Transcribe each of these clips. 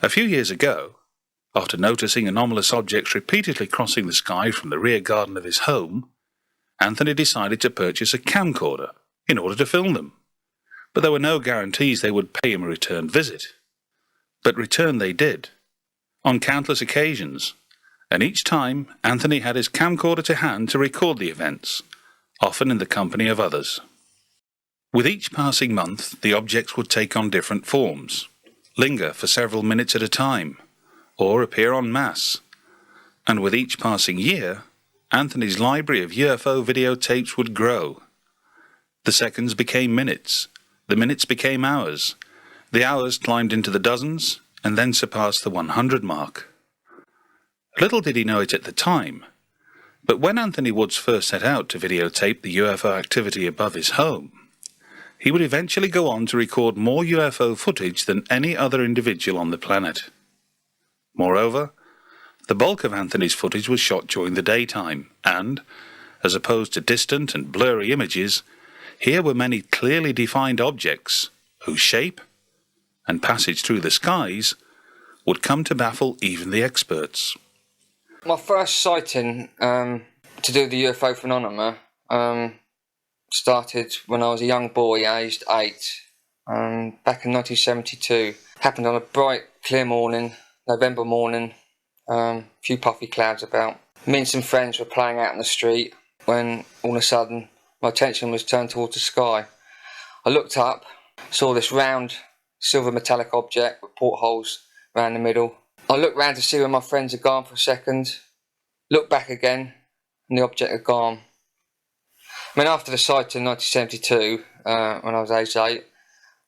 A few years ago, after noticing anomalous objects repeatedly crossing the sky from the rear garden of his home, Anthony decided to purchase a camcorder in order to film them. But there were no guarantees they would pay him a return visit. But return they did, on countless occasions, and each time Anthony had his camcorder to hand to record the events, often in the company of others. With each passing month, the objects would take on different forms, linger for several minutes at a time, or appear en masse. And with each passing year, Anthony's library of UFO videotapes would grow. The seconds became minutes, the minutes became hours, the hours climbed into the dozens, and then surpassed the 100 mark. Little did he know it at the time, but when Anthony Woods first set out to videotape the UFO activity above his home, he would eventually go on to record more UFO footage than any other individual on the planet. Moreover, the bulk of Anthony's footage was shot during the daytime, and, as opposed to distant and blurry images, here were many clearly defined objects whose shape and passage through the skies would come to baffle even the experts. My first sighting to do the UFO phenomena started when I was a young boy, aged 8, back in 1972. Happened on a bright, clear morning, November morning, few puffy clouds about. Me and some friends were playing out in the street when all of a sudden my attention was turned towards the sky. I looked up, saw this round silver metallic object with portholes around the middle. I looked round to see where my friends had gone for a second, looked back again, and the object had gone. I mean, after the sight in 1972, when I was aged 8,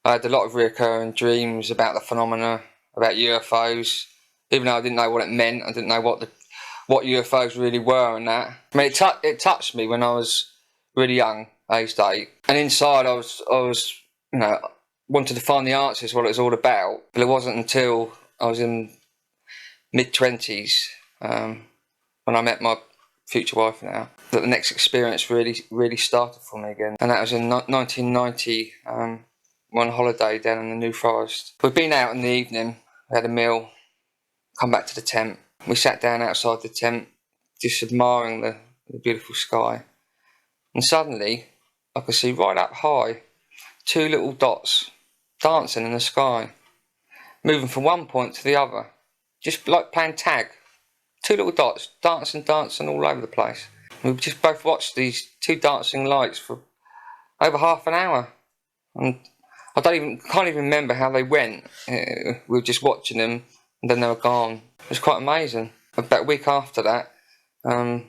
I had a lot of recurring dreams about the phenomena, about UFOs. Even though I didn't know what it meant, I didn't know what UFOs really were and that. I mean, it touched me when I was really young, aged 8. And inside I was, wanted to find the answers, what it was all about. But it wasn't until I was in mid-20s, when I met my future wife now, that the next experience really started for me again. And that was in 1990, on holiday down in the New Forest. We'd been out in the evening, we had a meal, come back to the tent. We sat down outside the tent, just admiring the beautiful sky. And suddenly, I could see right up high, 2 little dots dancing in the sky, moving from one point to the other, just like playing tag. 2 little dots dancing all over the place. We just both watched these 2 dancing lights for over half an hour, and I can't even remember how they went. We were just watching them, and then they were gone. It was quite amazing. About a week after that,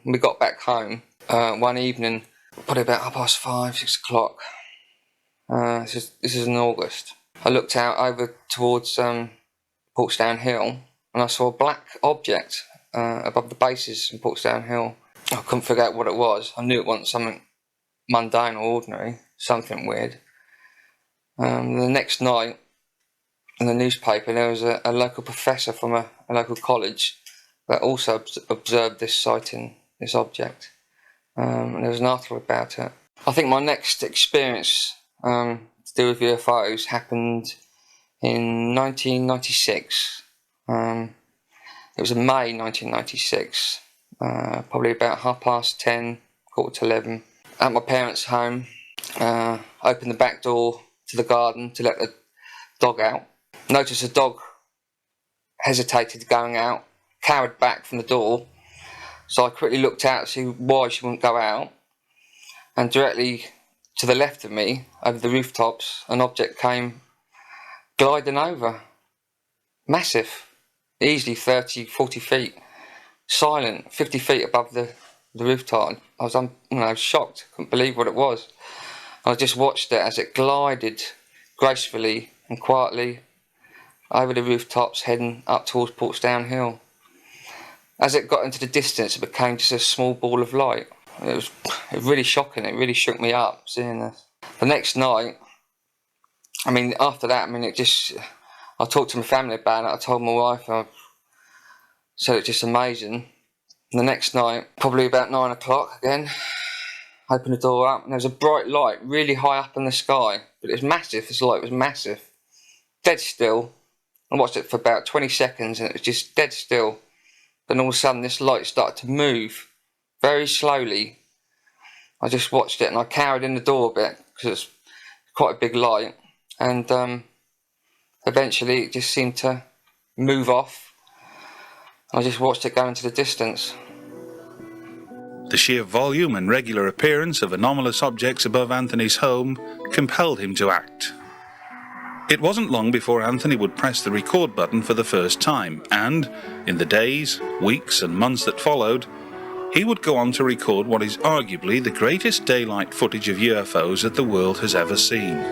we got back home one evening, probably about 5:30, 6 o'clock. This is in August. I looked out over towards Portsdown Hill, and I saw a black object above the bases in Portsdown Hill. I couldn't figure out what it was. I knew it wasn't something mundane or ordinary, something weird. The next night, in the newspaper, there was a local professor from a local college that also observed this sighting, this object. And there was an article about it. I think my next experience to do with UFOs happened in 1996. It was in May 1996, probably about 10:30, 11:15, at my parents' home. Opened the back door to the garden to let the dog out. Noticed the dog hesitated going out, cowered back from the door, so I quickly looked out to see why she wouldn't go out, and directly to the left of me, over the rooftops, an object came gliding over. Massive, easily 30, 40 feet, silent, 50 feet above the rooftop. I was shocked, couldn't believe what it was. I just watched it as it glided gracefully and quietly over the rooftops, heading up towards Portsdown Hill. As it got into the distance, it became just a small ball of light. It was really shocking. It really shook me up seeing this. The next night, after that, I talked to my family about it. I told my wife. I said it's just amazing. And the next night, probably about 9 o'clock again, opened the door up, and there was a bright light really high up in the sky, but it was massive. This light was massive, dead still, I watched it for about 20 seconds and it was just dead still. Then all of a sudden this light started to move very slowly. I just watched it and I cowered in the door a bit because it's quite a big light, and eventually it just seemed to move off. I just watched it go into the distance. The sheer volume and regular appearance of anomalous objects above Anthony's home compelled him to act. It wasn't long before Anthony would press the record button for the first time, and, in the days, weeks and months that followed, he would go on to record what is arguably the greatest daylight footage of UFOs that the world has ever seen.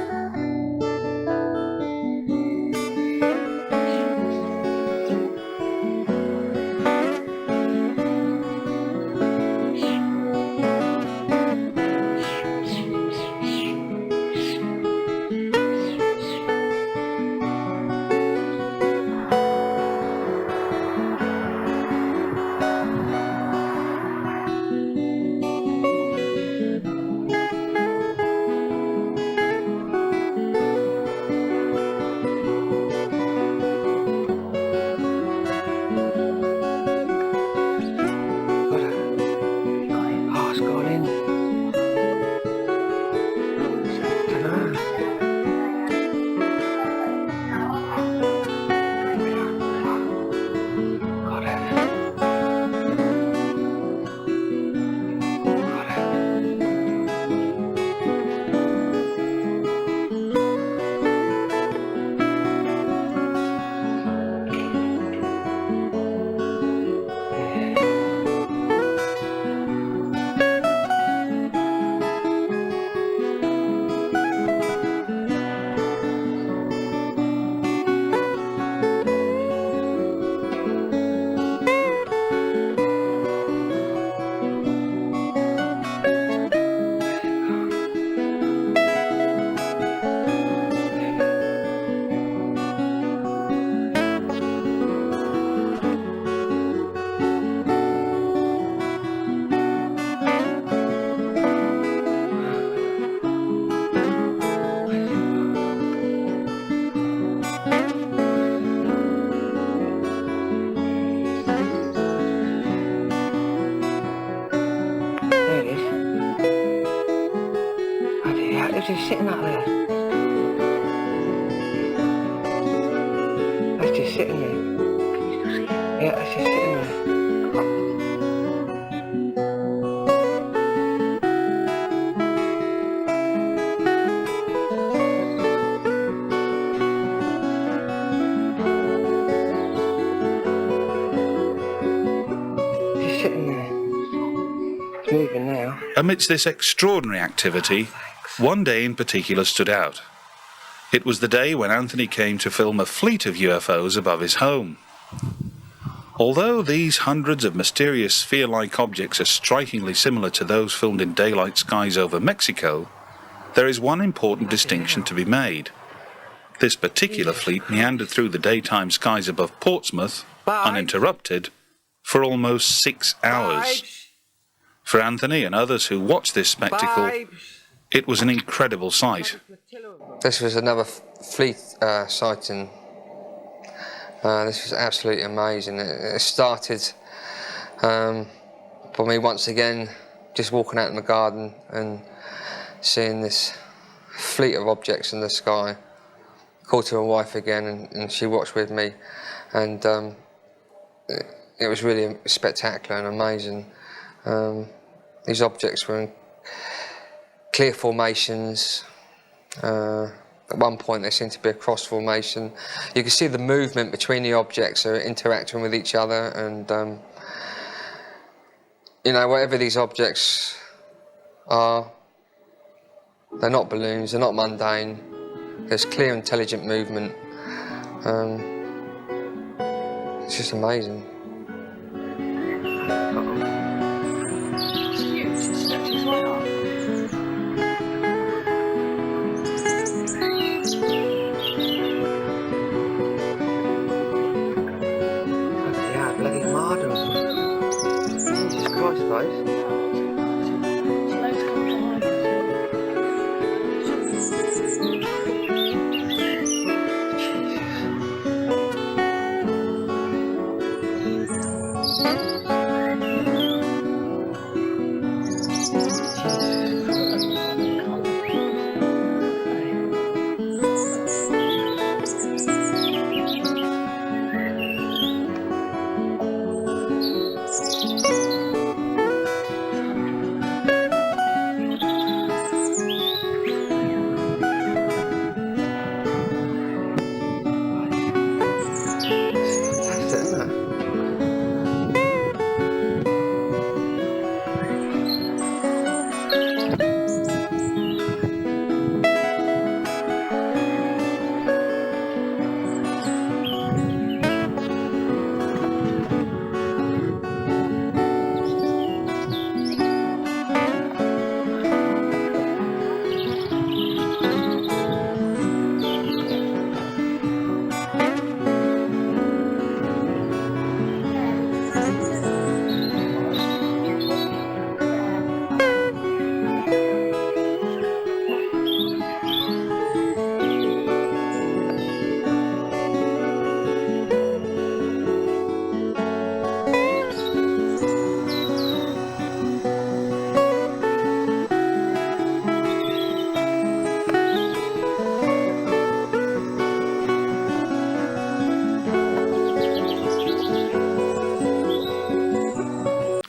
Just sitting up there. That's just sitting there. Can you still see it? Yeah, that's just sitting there. Just sitting there. It's moving now. Amidst this extraordinary activity, one day in particular stood out. It was the day when Anthony came to film a fleet of UFOs above his home. Although these hundreds of mysterious sphere-like objects are strikingly similar to those filmed in daylight skies over Mexico, there is one important distinction to be made. This particular fleet meandered through the daytime skies above Portsmouth, uninterrupted, for almost 6 hours. For Anthony and others who watched this spectacle, it was an incredible sight. This was another fleet sighting. This was absolutely amazing. It started for me once again, just walking out in the garden and seeing this fleet of objects in the sky. Called to my wife again and she watched with me, and it was really spectacular and amazing. These objects were in clear formations. At one point they seemed to be a cross formation. You can see the movement between the objects are interacting with each other, and you know, whatever these objects are, they're not balloons, they're not mundane. There's clear, intelligent movement. It's just amazing.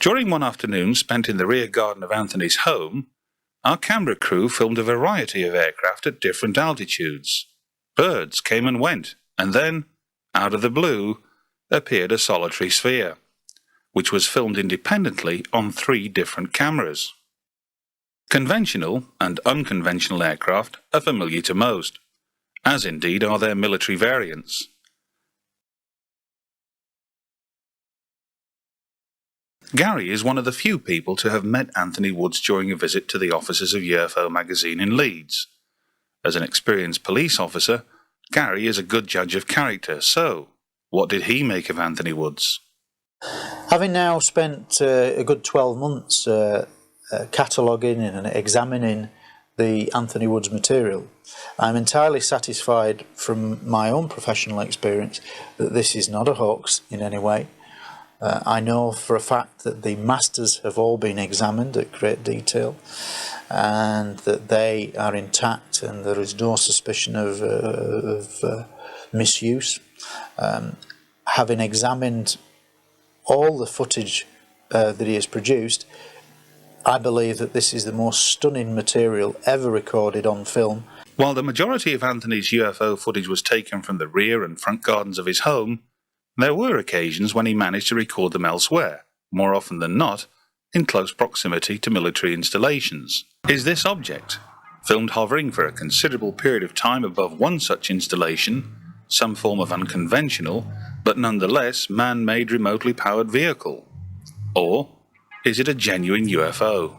During one afternoon spent in the rear garden of Anthony's home, our camera crew filmed a variety of aircraft at different altitudes. Birds came and went, and then, out of the blue, appeared a solitary sphere, which was filmed independently on 3 different cameras. Conventional and unconventional aircraft are familiar to most, as indeed are their military variants. Gary is one of the few people to have met Anthony Woods during a visit to the offices of UFO magazine in Leeds. As an experienced police officer, Gary is a good judge of character, so what did he make of Anthony Woods? Having now spent a good 12 months cataloguing and examining the Anthony Woods material, I'm entirely satisfied from my own professional experience that this is not a hoax in any way. I know for a fact that the masters have all been examined at great detail and that they are intact and there is no suspicion of misuse. Having examined all the footage that he has produced, I believe that this is the most stunning material ever recorded on film. While the majority of Anthony's UFO footage was taken from the rear and front gardens of his home, there were occasions when he managed to record them elsewhere, more often than not, in close proximity to military installations. Is this object, filmed hovering for a considerable period of time above one such installation, some form of unconventional, but nonetheless man-made remotely powered vehicle? Or is it a genuine UFO?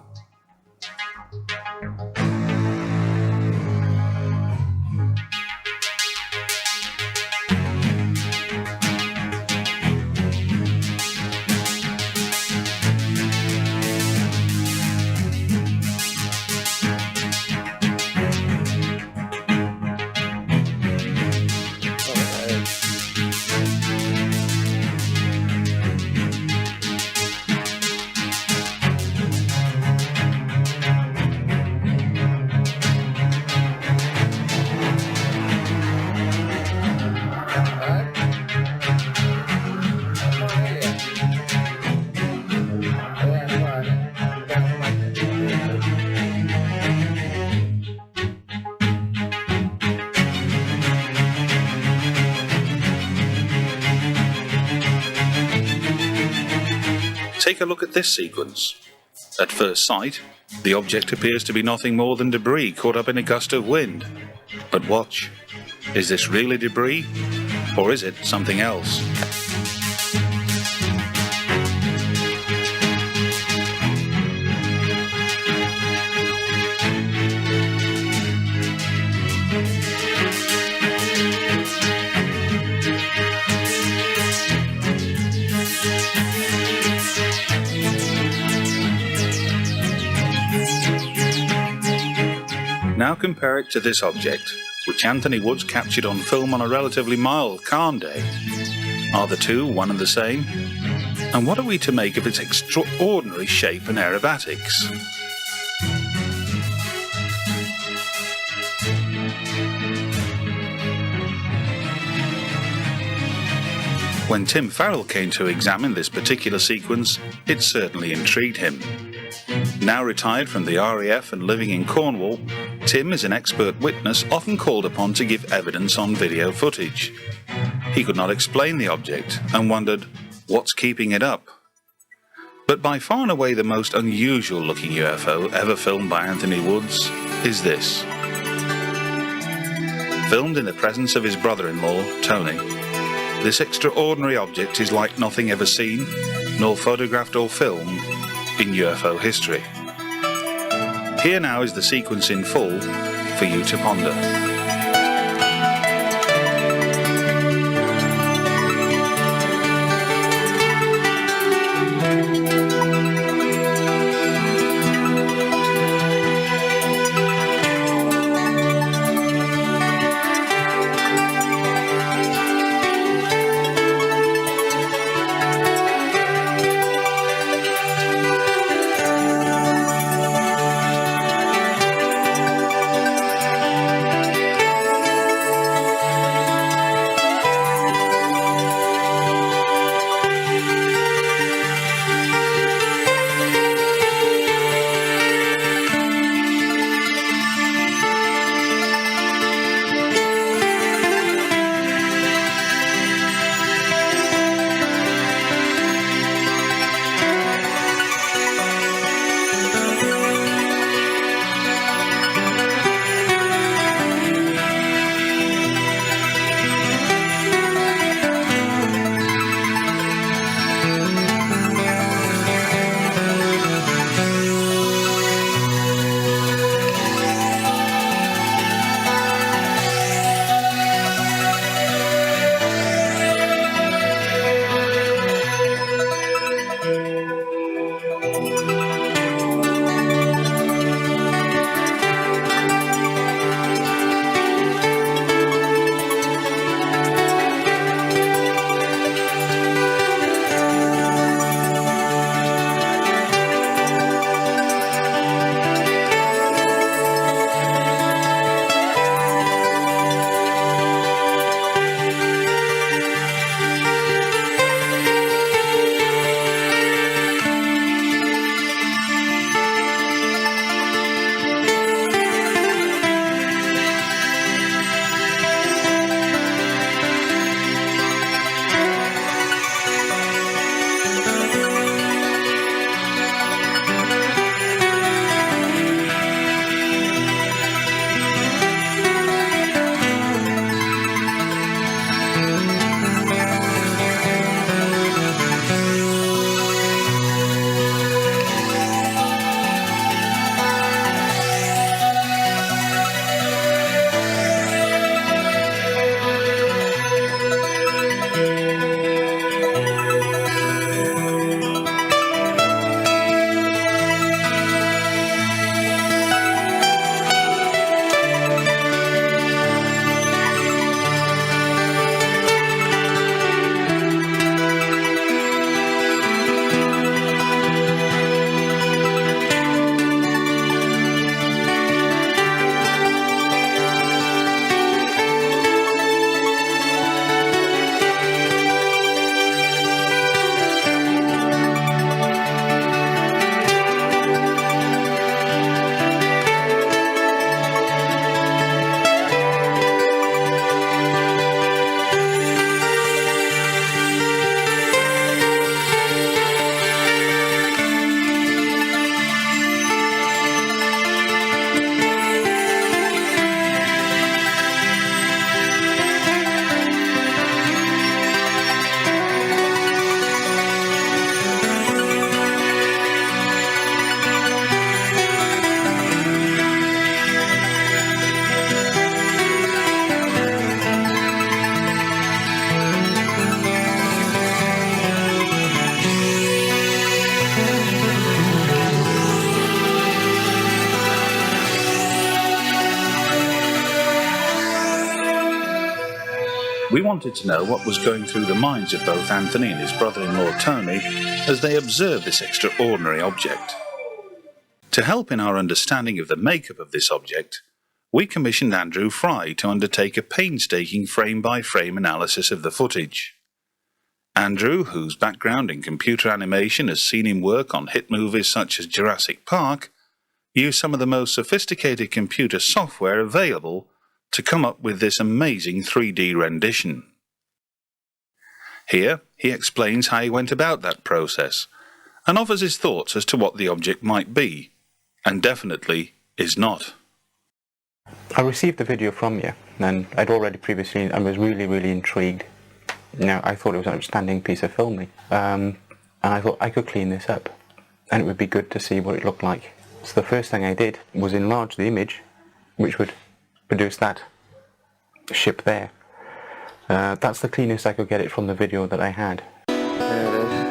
Take a look at this sequence. At first sight, the object appears to be nothing more than debris caught up in a gust of wind. But watch. Is this really debris? Or is it something else? Now compare it to this object, which Anthony Woods captured on film on a relatively mild, calm day. Are the two one and the same? And what are we to make of its extraordinary shape and aerobatics? When Tim Farrell came to examine this particular sequence, it certainly intrigued him. Now retired from the RAF and living in Cornwall, Tim is an expert witness often called upon to give evidence on video footage. He could not explain the object and wondered, what's keeping it up? But by far and away the most unusual looking UFO ever filmed by Anthony Woods is this. Filmed in the presence of his brother-in-law, Tony, this extraordinary object is like nothing ever seen, nor photographed or filmed, in UFO history. Here now is the sequence in full for you to ponder. wanted to know what was going through the minds of both Anthony and his brother-in-law Tony as they observed this extraordinary object. To help in our understanding of the makeup of this object, we commissioned Andrew Fry to undertake a painstaking frame-by-frame analysis of the footage. Andrew, whose background in computer animation has seen him work on hit movies such as Jurassic Park, used some of the most sophisticated computer software available to come up with this amazing 3D rendition. Here, he explains how he went about that process, and offers his thoughts as to what the object might be, and definitely is not. I received the video from you, and I'd already previously, I was really intrigued. I thought it was an outstanding piece of filming, and I thought I could clean this up, and it would be good to see what it looked like. So the first thing I did was enlarge the image, which would produce that ship there. That's the cleanest I could get it from the video that I had. There it is.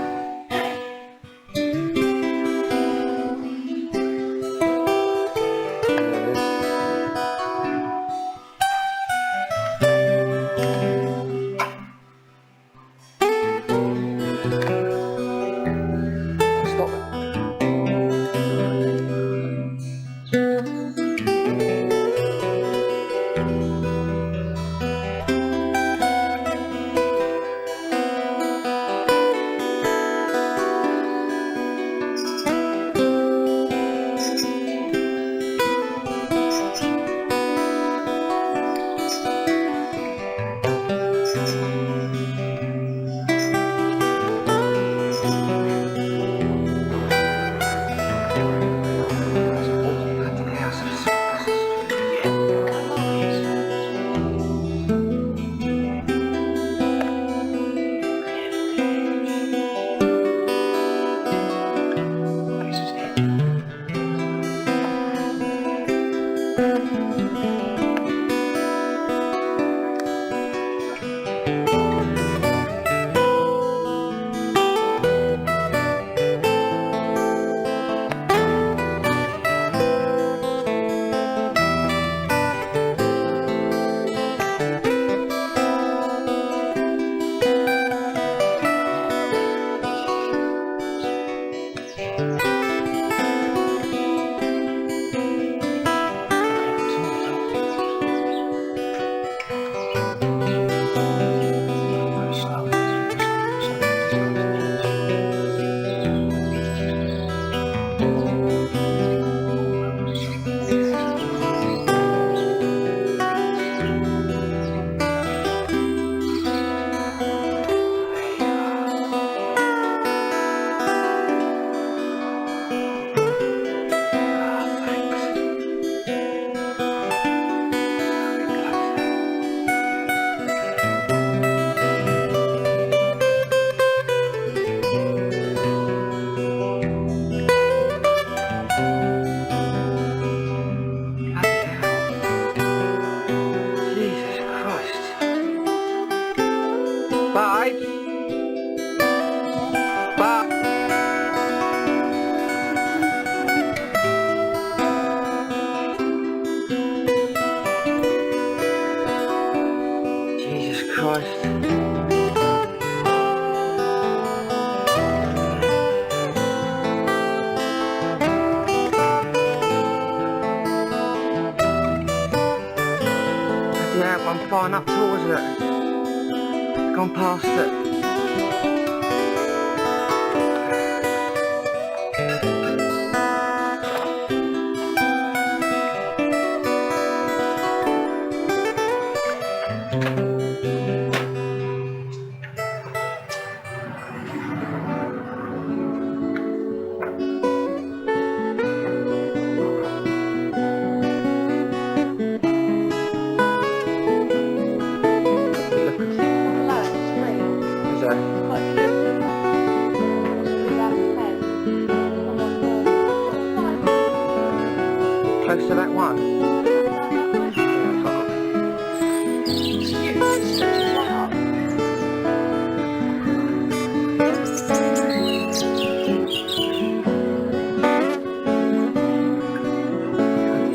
I'm flying up towards it. Gone past it. Close to that one.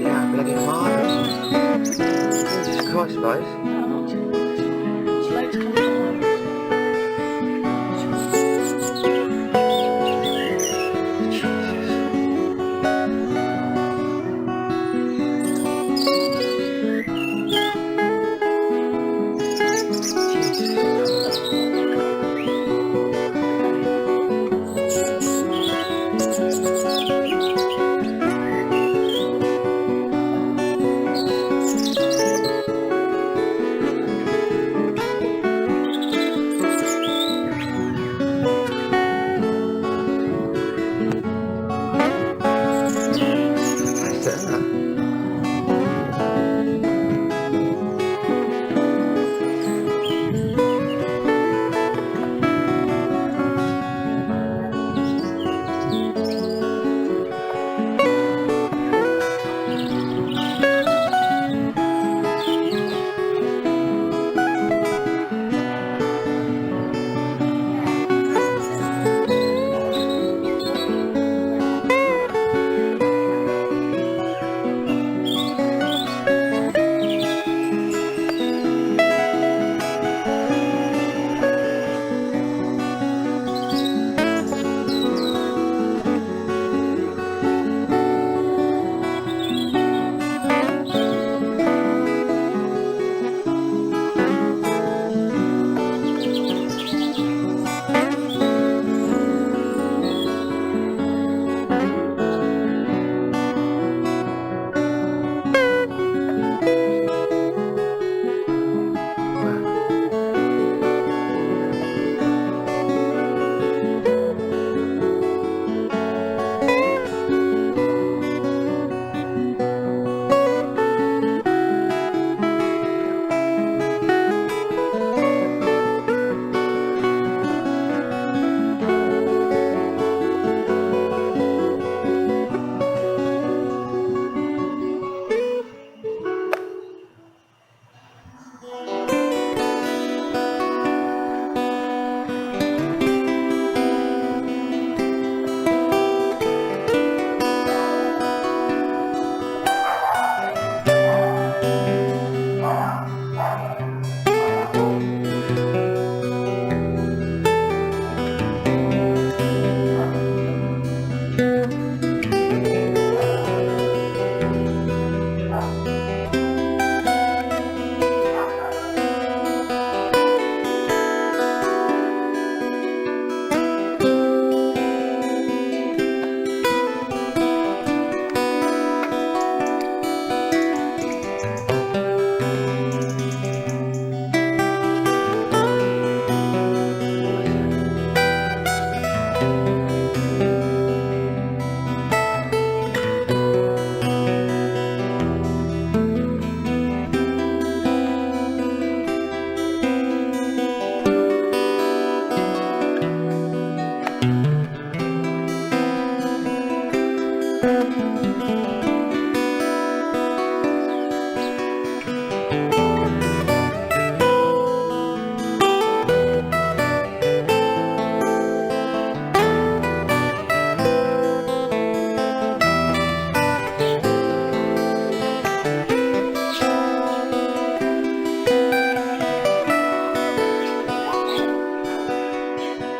Yeah, bloody marvellous. Jesus Christ, guys.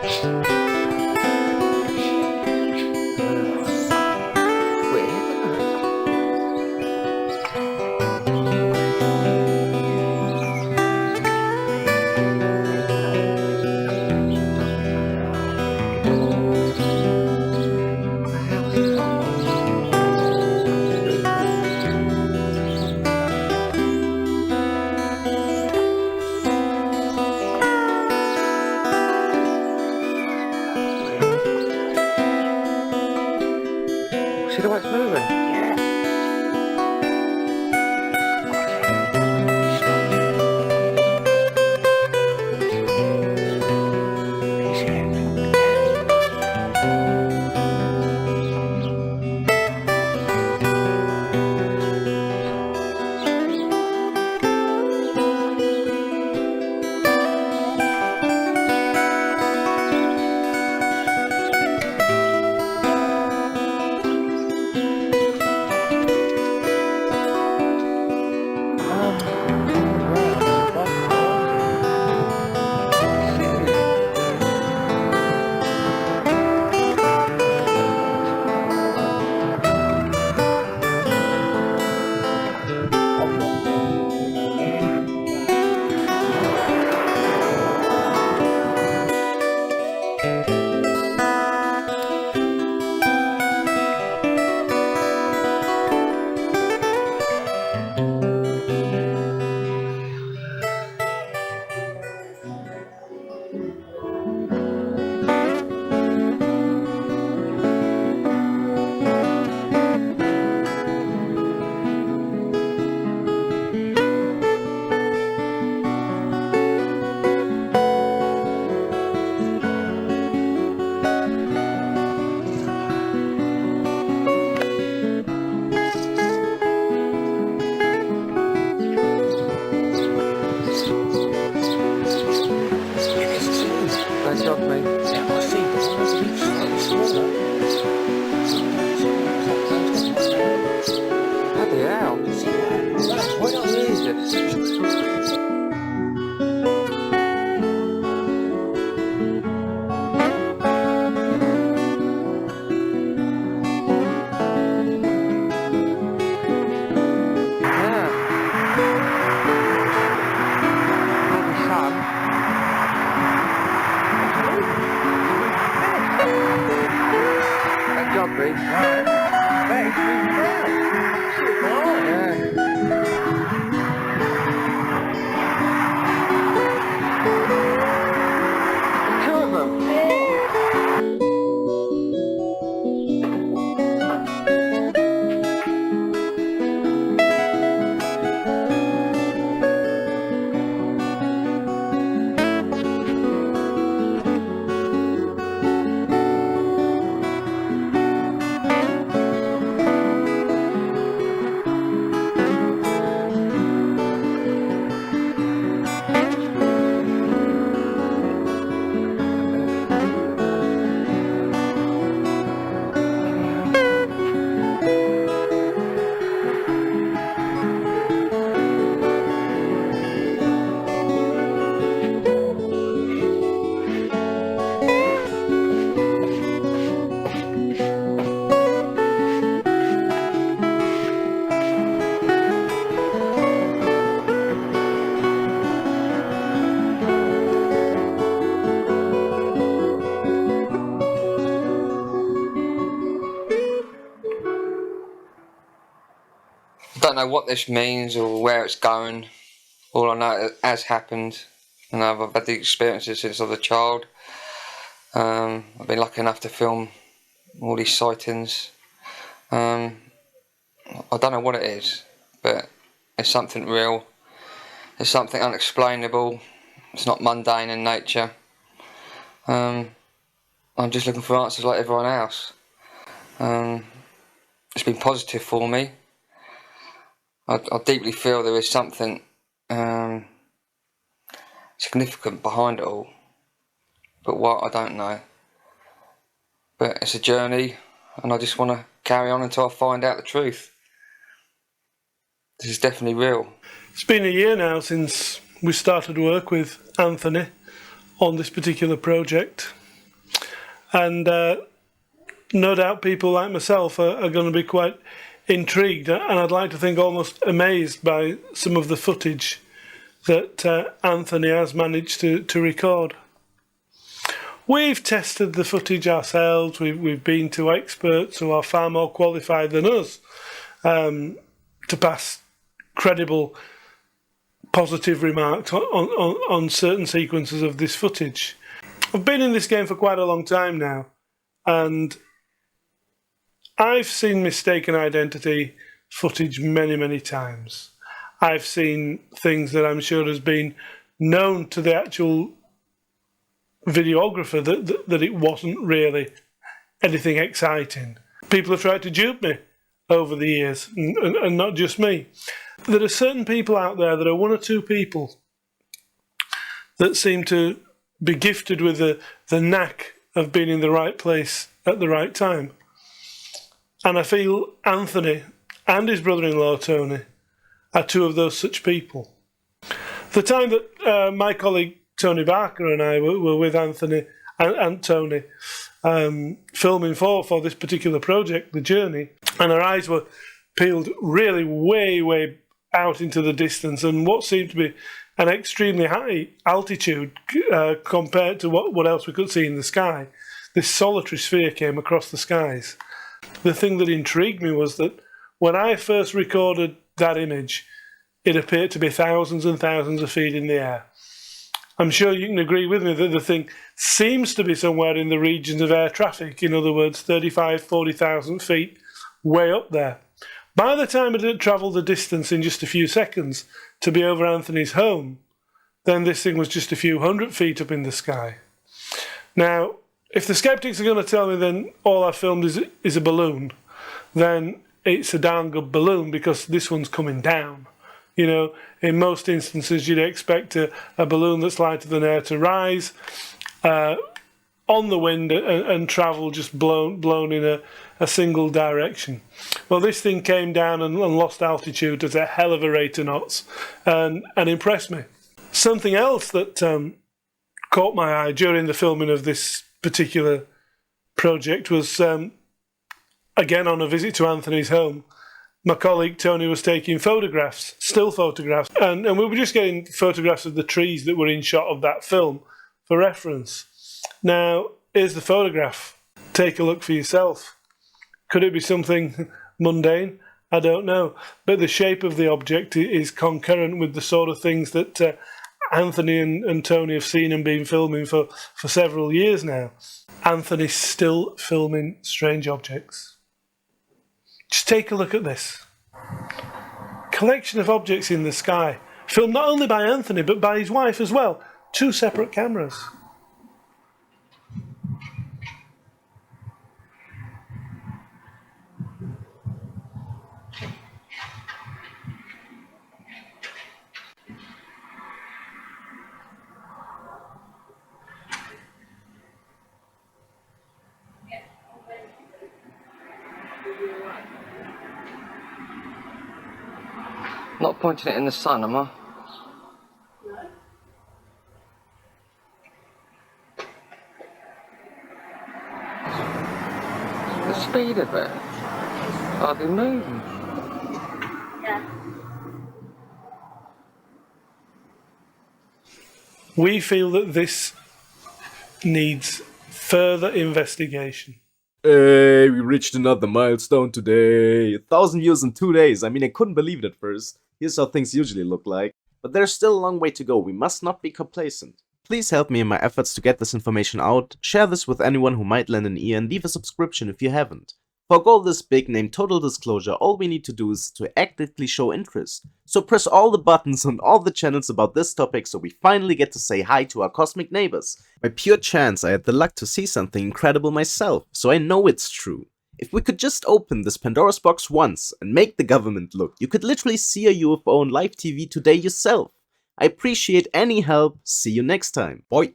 See the way it's moving? Great job, mate. Yeah, I see. It's slightly smaller. Bloody hell. Why not Jesus. Yeah. Bloody sun. Great job, Reece. Thanks, Yeah. Two of them. Don't know what this means or where it's going. All I know it has happened, and I've had the experiences since I was a child. I've been lucky enough to film all these sightings. I don't know what it is, but it's something real. It's something unexplainable. It's not mundane in nature. I'm just looking for answers like everyone else. It's been positive for me. I deeply feel there is something significant behind it all, but what, I don't know. But it's a journey, and I just want to carry on until I find out the truth. This is definitely real. It's been a year now since we started work with Anthony on this particular project. And no doubt people like myself are going to be quite intrigued, and I'd like to think almost amazed by some of the footage that Anthony has managed to record. We've tested the footage ourselves. We've been to experts who are far more qualified than us to pass credible, positive remarks on certain sequences of this footage. I've been in this game for quite a long time now, and I've seen mistaken identity footage many, many times. I've seen things that I'm sure has been known to the actual videographer that it wasn't really anything exciting. People have tried to dupe me over the years, and not just me. There are certain people out there that are one or two people that seem to be gifted with the knack of being in the right place at the right time. And I feel Anthony and his brother-in-law Tony are two of those such people. The time that my colleague Tony Barker and I were with Anthony and Tony filming for this particular project, The Journey, and our eyes were peeled really way out into the distance, and what seemed to be an extremely high altitude compared to what else we could see in the sky. This solitary sphere came across the skies. The thing that intrigued me was that when I first recorded that image, it appeared to be thousands and thousands of feet in the air. I'm sure you can agree with me that the thing seems to be somewhere in the regions of air traffic, in other words, 35,000, 40,000 feet, way up there. By the time it had travelled the distance in just a few seconds to be over Anthony's home, then this thing was just a few hundred feet up in the sky. Now, if the skeptics are going to tell me then all I filmed is a balloon, then it's a darn good balloon, because this one's coming down. You know, in most instances you'd expect a balloon that's lighter than air to rise on the wind and travel just blown in a single direction. Well, this thing came down and lost altitude at a hell of a rate of knots and impressed me. Something else that caught my eye during the filming of this particular project was, again on a visit to Anthony's home, my colleague Tony was taking photographs, still photographs, and we were just getting photographs of the trees that were in shot of that film for reference. Now, here's the photograph. Take a look for yourself. Could it be something mundane? I don't know. But the shape of the object is concurrent with the sort of things that Anthony and Tony have seen and been filming for several years now. Anthony's still filming strange objects. Just take a look at this. Collection of objects in the sky, filmed not only by Anthony but by his wife as well. 2 separate cameras. Not pointing it in the sun, am I? The speed of it. Hardly moving. We feel that this needs further investigation. Hey, we reached another milestone today. 1,000 views in 2 days. I mean, I couldn't believe it at first. Here's how things usually look like. But there's still a long way to go. We must not be complacent. Please help me in my efforts to get this information out. Share this with anyone who might lend an ear, and leave a subscription if you haven't. For a goal this big named Total Disclosure, all we need to do is to actively show interest. So press all the buttons on all the channels about this topic so we finally get to say hi to our cosmic neighbors. By pure chance, I had the luck to see something incredible myself, so I know it's true. If we could just open this Pandora's box once and make the government look, you could literally see a UFO on live TV today yourself. I appreciate any help. See you next time. Bye.